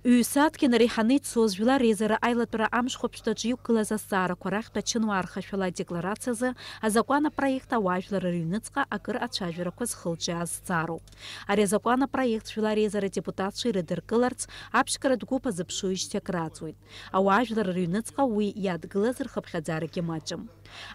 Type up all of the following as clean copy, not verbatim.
Ҩ-сааҭки нареиҳаны ицоз жәлар реизара аилатәара амшхәаԥшьҭаҿы иқәгылаз азҵаарақәа рахьтә ачынуаархашәала адекларациазы азакәан апроект ауаажәлар рыҩныҵҟа акыр ацәажәарақәа зхылҿиааз зҵаароуп. Ари азакәан апроект жәлар реизара депутатцәа ирыдыркыларц аԥшькаратә гәыԥ азыԥшуижьҭеи акрааҵуеит. Ауаажәлар рыҩныҵҟа уи иадгылаз рхыԥхьаӡарагьы маҷым.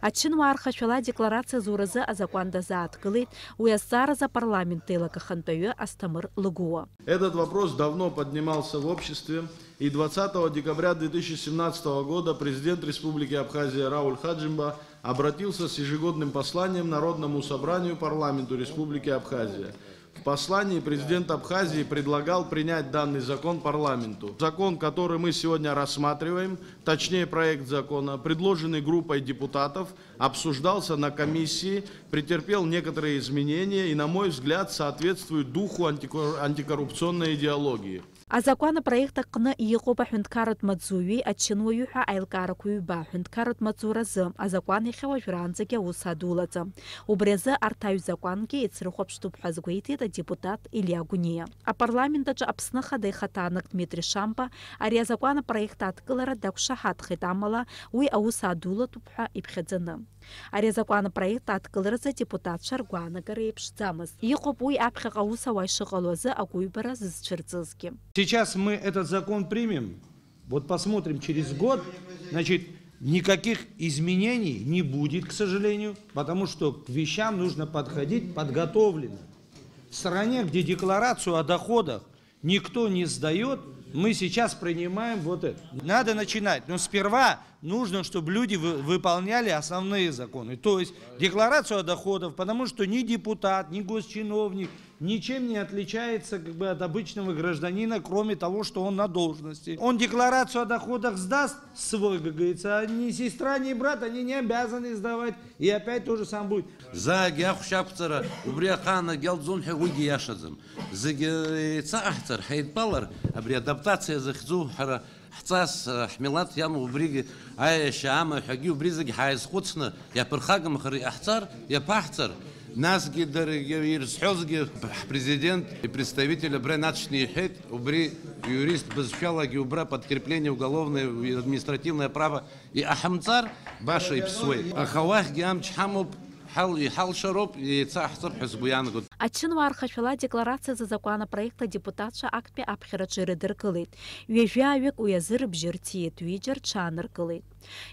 Ачынуаархашәала адекларациа зуразы азакәан дазааҭгылеит уи азҵааразы апарламент еилагахантәаҩы Асҭамыр Лагәуа. Этот вопрос давно поднимался в обществе, и 20 декабря 2017 года президент Республики Абхазия Рауль Хаджимба обратился с ежегодным посланием Народному собранию парламенту Республики Абхазия. В послании президент Абхазии предлагал принять данный закон парламенту. Закон, который мы сегодня рассматриваем, точнее проект закона, предложенный группой депутатов, обсуждался на комиссии, претерпел некоторые изменения и, на мой взгляд, соответствует духу антикоррупционной идеологии. Азакәан апроект аҟны иҟоуп аҳәынҭқарратә маҵзуҩи ачынуаҩи ҳәа аилкаарақәа ҩба. Аҳәынҭқарратә маҵзуразы азакәан иахьа уажәраанӡагьы аус адулаӡам. Убри азы арҭ аҩ-закәангьы еицрыхәаԥштәуп ҳәа азгәеиҭеит адепутат Илиа Гәниа. Апарламент аҿы Аԥсны Ахада ихаҭаанак Дмитри Шамба ари азакәан апроект адкылара дақәшаҳаҭхеит, амала уи аус адулатәуп ҳәа иԥхьаӡаны. Ари азакәан апроект адкыларазы адепутатцәа ргәаанагара еиԥшӡамызт. Иҟоуп уи аԥхьаҟа аус ауаа ишыҟало азы агәыҩбара зызцәырҵызгьы. Сейчас мы этот закон примем, вот посмотрим через год, значит, никаких изменений не будет, к сожалению, потому что к вещам нужно подходить подготовленно. В стране, где декларацию о доходах никто не сдает, мы сейчас принимаем вот это. Надо начинать, но сперва нужно, чтобы люди выполняли основные законы. То есть декларацию о доходах, потому что ни депутат, ни госчиновник ничем не отличается от обычного гражданина, кроме того, что он на должности. Он декларацию о доходах сдаст свой, как говорится, а ни сестра, ни брат, они не обязаны сдавать. И опять то же самое будет. حصاص حملات يام وبريج عايش عام حقي وبريزق حايز قدسنا يا برخاق مخري احتر يا باحتر ناس قدر يرسحوزق президент и представитель бренатшний хет убри юрист безфиалаги убра подкрепление уголовное и административное право и ахамцар баша и псуй ахавах гам чхамуб حل شرب يتصحصر حزبيان قد. Ачынуаархашәала адекларациазы азакәан апроект адепутатцәа актәи аԥхьараҿы ирыдыркылеит. Ҩажәаҩык уи азы рыбжьы рҭиит, ҩыџьа рҽааныркылеит.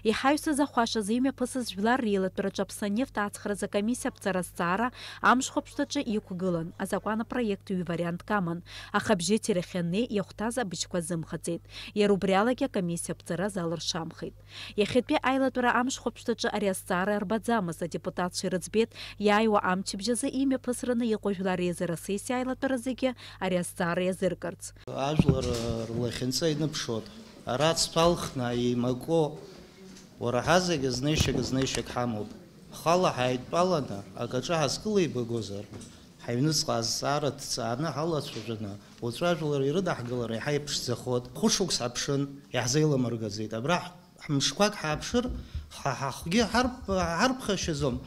Иҳаҩсыз ахәашазы имҩаԥысыз жәлар реилатәараҿы Аԥснанефт ацхразы комиссиа аԥҵара-зҵаара амшхәаԥшҭаҿы иқәгылан. Азакәан апроект ҩ-вариантк аман, аха абжьыҭира иахьаннеи иахәҭаз абыџьқәа зымхаҵеит. Иара убри алагьы акомиссиа аԥҵара залыршамхеит. Иахьатәи аилатәара амшхәаԥшҭаҿы ари азҵаара арбаӡамызт. Адепутатцәа ирыӡбеит иааиуа амчыбжьазы имҩаԥысраны иҟоу жәлар реизара сессиа аилатәара зегьы ари азҵаара иазыркырц. Ажәлар рлахьынҵа иныԥшуан. Ара цҭәалхны еимако уара ҳазегьы знеишьак ҳамоуп. Ҳхала ҳаидтәаланы акаҿы ҳазкылеибагозар, ҳаҩныҵҟа азҵаара ҭҵааны ҳалацәажәаны, уаҵәы ажәлар ирыдаҳгылара иаҳа иԥшӡахот. Хәышықәс ҳаԥшын, иаҳзеиламыргаӡеит. Абра мшқәак ҳааԥшыр, ҳахгьы ҳарԥхашьаӡом.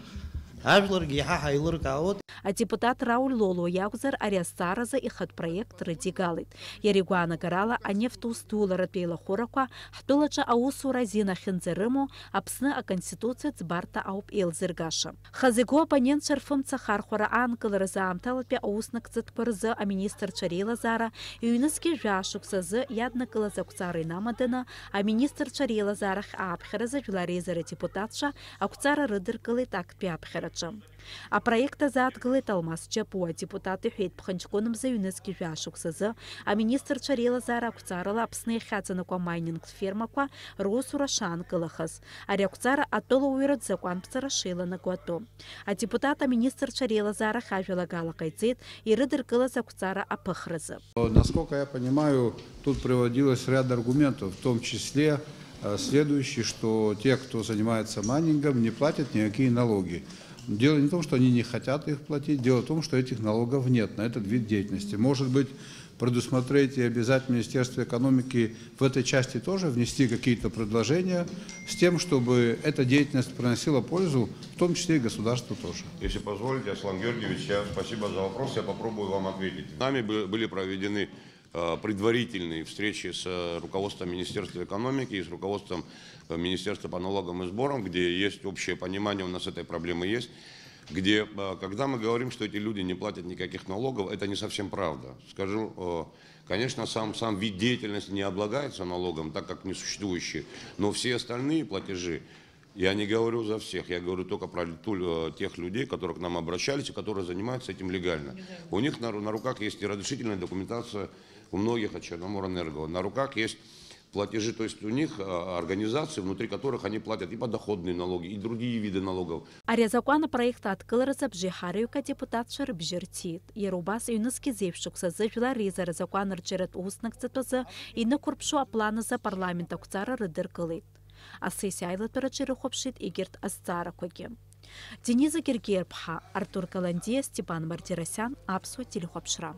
Ажәларгьы иаҳа ҳаилыркаауеит. Адепутат Рауль Лоло иакәзар ари азҵааразы ихатә проект рыдигалеит. Иара игәаанагарала анефт ус дуаларатә еилахәырақәа ҳтәылаҿы аусура азин ахьынӡарымоу Аԥсны аконституциа ӡбарҭа ауп еилзыргаша. Хазы игоу апонентцәа рфымца хархәара аанкыларазы аамҭалатәи ауснагӡатәқәа рзы аминистрцәа реилазаара иҩнызқьи жәашықәса азы иаднакылаз ақәҵара инамаданы аминистрцәа реилазаарахь ааԥхьаразы жәлар реизара адепутатцәа ақәҵара рыдыркылеит актәи аԥхьараҿы. Апроект азааҭгылеит Алмас Ҷапуа. Адепутат иҳәеит, ԥхынҷкәынымза ҩнызқьи жәашықәса азы аминистрцәа реилазаара ақәҵарала Аԥсны иахьаҵанакуа майнинг фермақәа русура шаанкылахаз. Ари ақәҵара атәылауаҩратә закәанԥҵара шеиланаго атәы. Адепутат аминистрцәа реилазаарахь ажәалагала ҟаиҵеит ирыдыркылаз ақәҵара аԥыхразы. Насколько я понимаю, тут приводилось ряд аргументов, в том числе следующий, что те, кто занимается майнингом, не платят никакие налоги. Дело не в том, что они не хотят их платить, дело в том, что этих налогов нет на этот вид деятельности. Может быть, предусмотреть и обязать Министерство экономики в этой части тоже внести какие-то предложения с тем, чтобы эта деятельность приносила пользу, в том числе и государству тоже. Если позволите, Аслан Георгиевич, спасибо за вопрос, я попробую вам ответить. Нами были проведены предварительные встречи с руководством Министерства экономики и с руководством Министерства по налогам и сборам, где есть общее понимание, у нас этой проблемы есть, где, когда мы говорим, что эти люди не платят никаких налогов, это не совсем правда. Скажу, конечно, сам вид деятельности не облагается налогом, так как несуществующий, но все остальные платежи, я не говорю за всех, я говорю только про тех людей, которые к нам обращались и которые занимаются этим легально. У них на руках есть и разрешительная документация, у многих от Черноморэнерго, на руках есть платежи, то есть у них организации, внутри которых они платят и подоходные налоги, и другие виды налогов. Ария законопроекта откылырыза бжихарыюка депутатшыр бжиртит. Ерубас юныски зевшукса зывла ризары законыр черет уснак цитвазы ины курпшу апланыза парламента куцара рыдыр кылыт. А сессия айлатыры чыры хопшит игерт асцара коги. Дениза Гергербха, Артур Каландия, Степан Мартиросян, Апсу телехопшра.